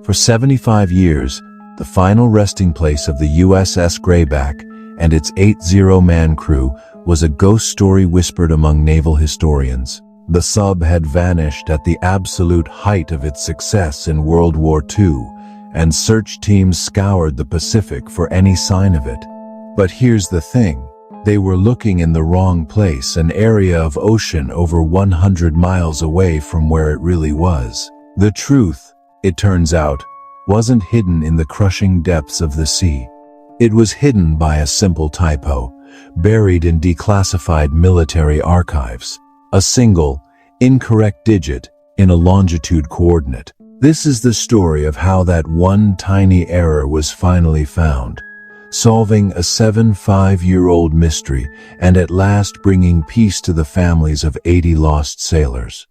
For 75 years, the final resting place of the USS Grayback and its 80-man crew was a ghost story whispered among naval historians. The sub had vanished at the absolute height of its success in World War II, and search teams scoured the Pacific for any sign of it. But here's the thing. They were looking in the wrong place, an area of ocean over 100 miles away from where it really was. The truth, it turns out, wasn't hidden in the crushing depths of the sea. It was hidden by a simple typo, buried in declassified military archives. A single, incorrect digit in a longitude coordinate. This is the story of how that one tiny error was finally found, solving a 75-year-old mystery and at last bringing peace to the families of 80 lost sailors.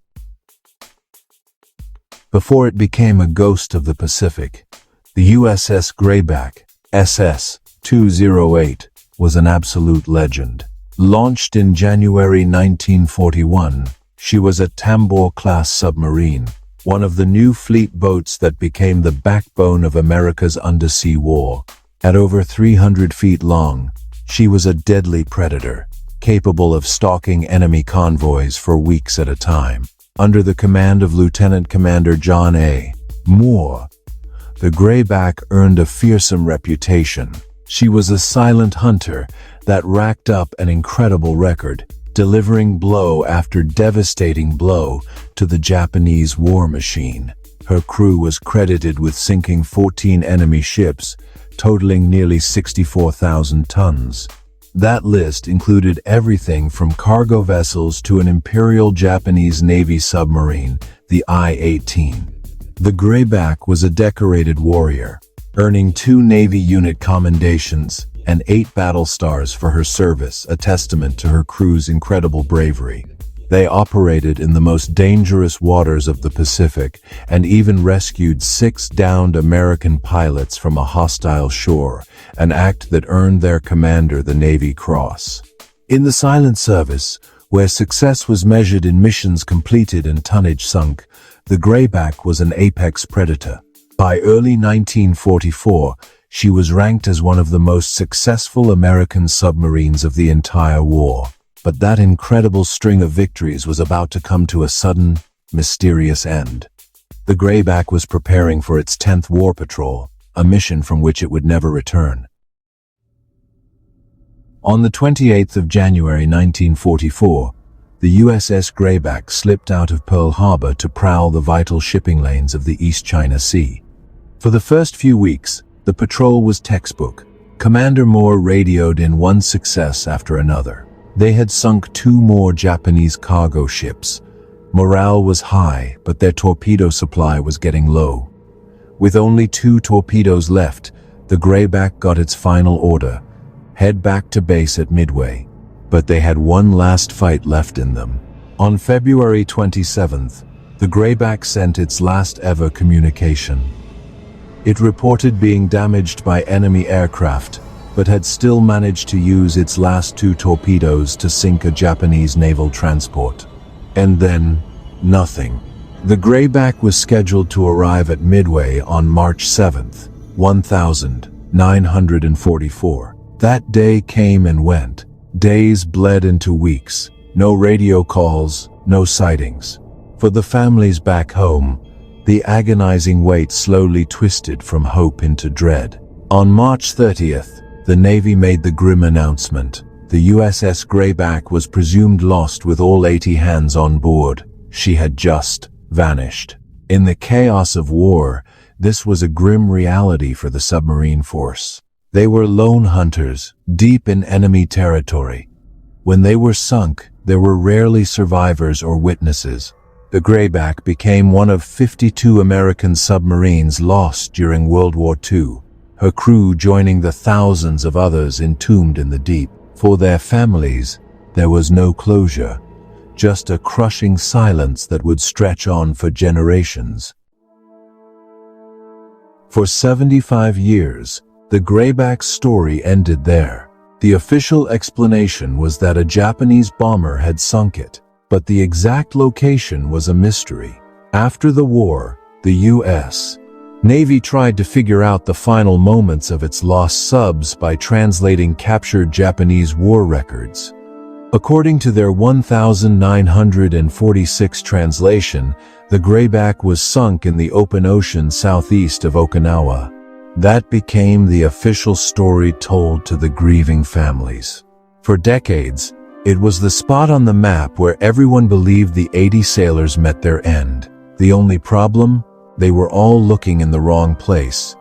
Before it became a ghost of the Pacific, the USS Grayback, SS-208, was an absolute legend. Launched in January 1941, she was a Tambor-class submarine, one of the new fleet boats that became the backbone of America's undersea war. At over 300 feet long, she was a deadly predator, capable of stalking enemy convoys for weeks at a time. Under the command of Lieutenant Commander John A. Moore, the Grayback earned a fearsome reputation. She was a silent hunter that racked up an incredible record, delivering blow after devastating blow to the Japanese war machine. Her crew was credited with sinking 14 enemy ships, totaling nearly 64,000 tons. That list included everything from cargo vessels to an Imperial Japanese Navy submarine, the I-18. The Grayback was a decorated warrior, earning 2 Navy unit commendations and 8 battle stars for her service, a testament to her crew's incredible bravery. They operated in the most dangerous waters of the Pacific and even rescued 6 downed American pilots from a hostile shore, an act that earned their commander the Navy Cross. In the silent service, where success was measured in missions completed and tonnage sunk, the Grayback was an apex predator. By early 1944, she was ranked as one of the most successful American submarines of the entire war. But that incredible string of victories was about to come to a sudden, mysterious end. The Grayback was preparing for its 10th war patrol, a mission from which it would never return. On the 28th of January 1944, the USS Grayback slipped out of Pearl Harbor to prowl the vital shipping lanes of the East China Sea. For the first few weeks, the patrol was textbook. Commander Moore radioed in one success after another. They had sunk 2 more Japanese cargo ships. Morale was high, but their torpedo supply was getting low. With only 2 torpedoes left, the Grayback got its final order: head back to base at Midway. But they had one last fight left in them. On February 27th, the Grayback sent its last ever communication. It reported being damaged by enemy aircraft, but had still managed to use its last 2 torpedoes to sink a Japanese naval transport. And then, nothing. The Grayback was scheduled to arrive at Midway on March 7th, 1944. That day came and went. Days bled into weeks. No radio calls, no sightings. For the families back home, the agonizing wait slowly twisted from hope into dread. On March 30th, the Navy made the grim announcement. The USS Grayback was presumed lost with all 80 hands on board. She had just vanished. In the chaos of war, this was a grim reality for the submarine force. They were lone hunters, deep in enemy territory. When they were sunk, there were rarely survivors or witnesses. The Grayback became one of 52 American submarines lost during World War II, her crew joining the thousands of others entombed in the deep. For their families, there was no closure, just a crushing silence that would stretch on for generations. For 75 years, the Grayback's story ended there. The official explanation was that a Japanese bomber had sunk it, but the exact location was a mystery. After the war, the U.S. Navy tried to figure out the final moments of its lost subs by translating captured Japanese war records. According to their 1946 translation, the Grayback was sunk in the open ocean southeast of Okinawa. That became the official story told to the grieving families. For decades, it was the spot on the map where everyone believed the 80 sailors met their end. The only problem? They were all looking in the wrong place.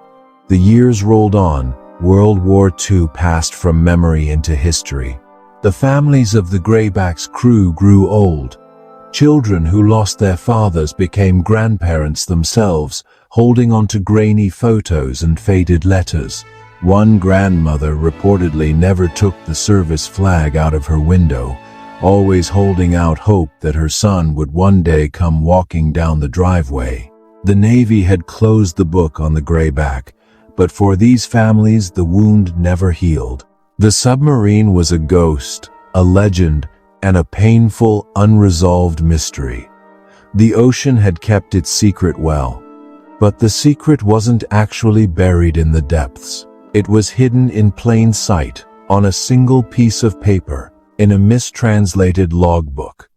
The years rolled on. World War II passed from memory into history. The families of the Grayback's crew grew old. Children who lost their fathers became grandparents themselves, holding on to grainy photos and faded letters. One grandmother reportedly never took the service flag out of her window, always holding out hope that her son would one day come walking down the driveway. The Navy had closed the book on the Grayback, but for these families the wound never healed. The submarine was a ghost, a legend, and a painful, unresolved mystery. The ocean had kept its secret well. But the secret wasn't actually buried in the depths. It was hidden in plain sight, on a single piece of paper, in a mistranslated logbook.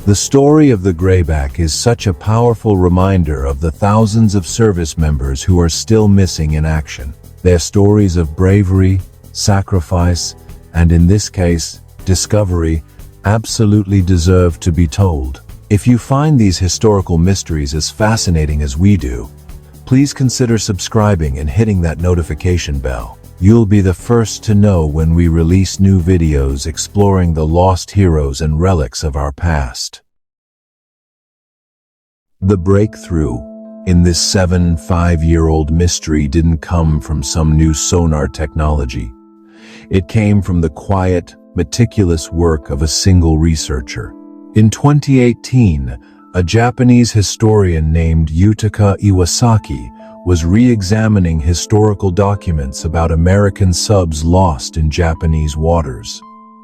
The story of the Grayback is such a powerful reminder of the thousands of service members who are still missing in action. Their stories of bravery, sacrifice, and in this case, discovery, absolutely deserve to be told. If you find these historical mysteries as fascinating as we do, please consider subscribing and hitting that notification bell. You'll be the first to know when we release new videos exploring the lost heroes and relics of our past. The breakthrough in this 5-year-old mystery didn't come from some new sonar technology. It came from the quiet, meticulous work of a single researcher. In 2018, a Japanese historian named Yutaka Iwasaki was re-examining historical documents about American subs lost in Japanese waters.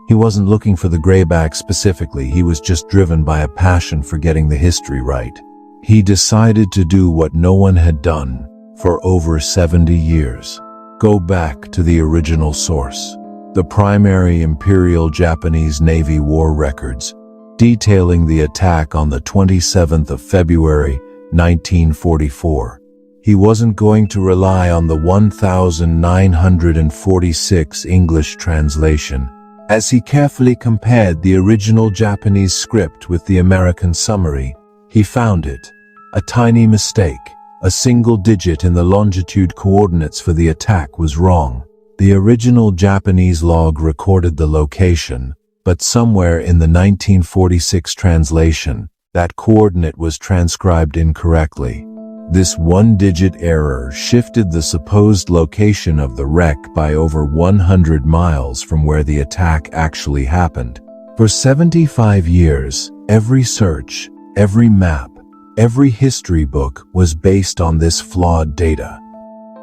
He wasn't looking for the Grayback specifically, he was just driven by a passion for getting the history right. He decided to do what no one had done for over 70 years. Go back to the original source, the primary Imperial Japanese Navy war records, detailing the attack on the 27th of February, 1944. He wasn't going to rely on the 1946 English translation, as he carefully compared the original Japanese script with the American summary. He found it, a tiny mistake. A single digit in the longitude coordinates for the attack was wrong. The original Japanese log recorded the location, but somewhere in the 1946 translation, that coordinate was transcribed incorrectly. This one-digit error shifted the supposed location of the wreck by over 100 miles from where the attack actually happened. For 75 years, every search, every map, every history book was based on this flawed data.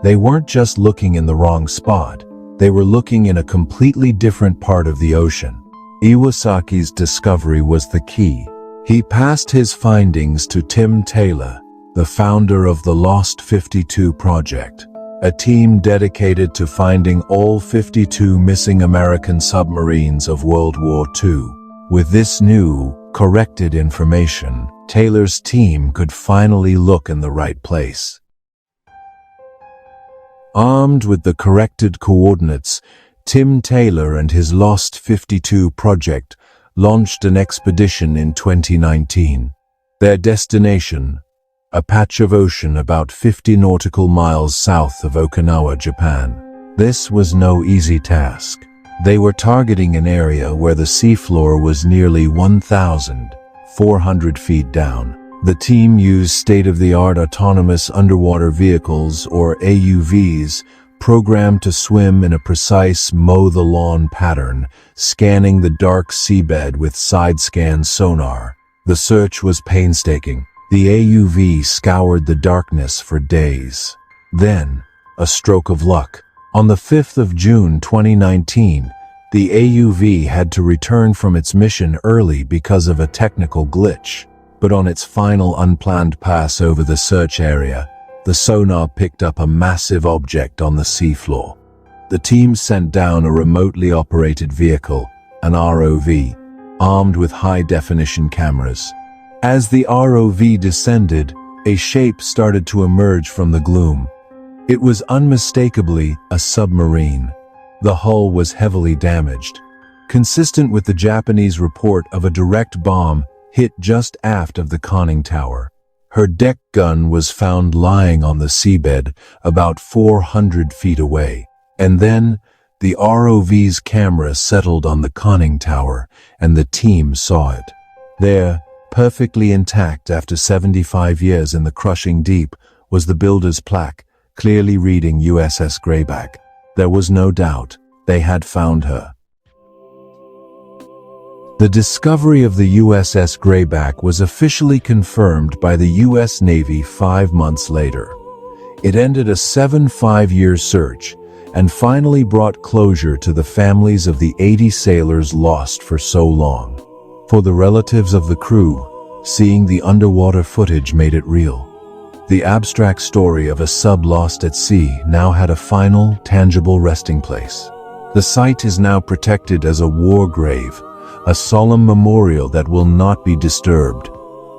They weren't just looking in the wrong spot, they were looking in a completely different part of the ocean. Iwasaki's discovery was the key. He passed his findings to Tim Taylor, the founder of the Lost 52 Project, a team dedicated to finding all 52 missing American submarines of World War II. With this new, corrected information, Taylor's team could finally look in the right place. Armed with the corrected coordinates, Tim Taylor and his Lost 52 Project launched an expedition in 2019. Their destination, a patch of ocean about 50 nautical miles south of Okinawa, Japan. This was no easy task. They were targeting an area where the seafloor was nearly 1,400 feet down. The team used state-of-the-art autonomous underwater vehicles, or AUVs, programmed to swim in a precise mow-the-lawn pattern, scanning the dark seabed with side-scan sonar. The search was painstaking. The AUV scoured the darkness for days. Then, a stroke of luck. On the 5th of June 2019, the AUV had to return from its mission early because of a technical glitch. But on its final unplanned pass over the search area, the sonar picked up a massive object on the seafloor. The team sent down a remotely operated vehicle, an ROV, armed with high-definition cameras. As the ROV descended, a shape started to emerge from the gloom. It was unmistakably a submarine. The hull was heavily damaged, consistent with the Japanese report of a direct bomb hit just aft of the conning tower. Her deck gun was found lying on the seabed about 400 feet away. And then, the ROV's camera settled on the conning tower, and the team saw it. There, perfectly intact after 75 years in the crushing deep, was the builder's plaque, clearly reading USS Grayback. There was no doubt they had found her. The discovery of the USS Grayback was officially confirmed by the U.S. Navy 5 months later. It ended a 75-year search and finally brought closure to the families of the 80 sailors lost for so long. For the relatives of the crew, seeing the underwater footage made it real. The abstract story of a sub lost at sea now had a final, tangible resting place. The site is now protected as a war grave, a solemn memorial that will not be disturbed.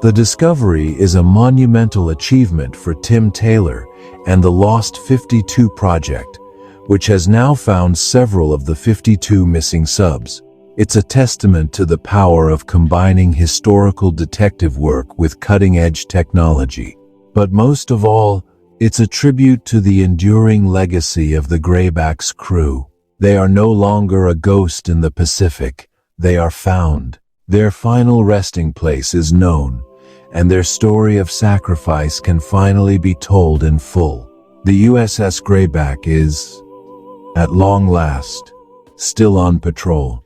The discovery is a monumental achievement for Tim Taylor and the Lost 52 project, which has now found several of the 52 missing subs. It's a testament to the power of combining historical detective work with cutting-edge technology. But most of all, it's a tribute to the enduring legacy of the Grayback's crew. They are no longer a ghost in the Pacific. They are found. Their final resting place is known, and their story of sacrifice can finally be told in full. The USS Grayback is, at long last, still on patrol.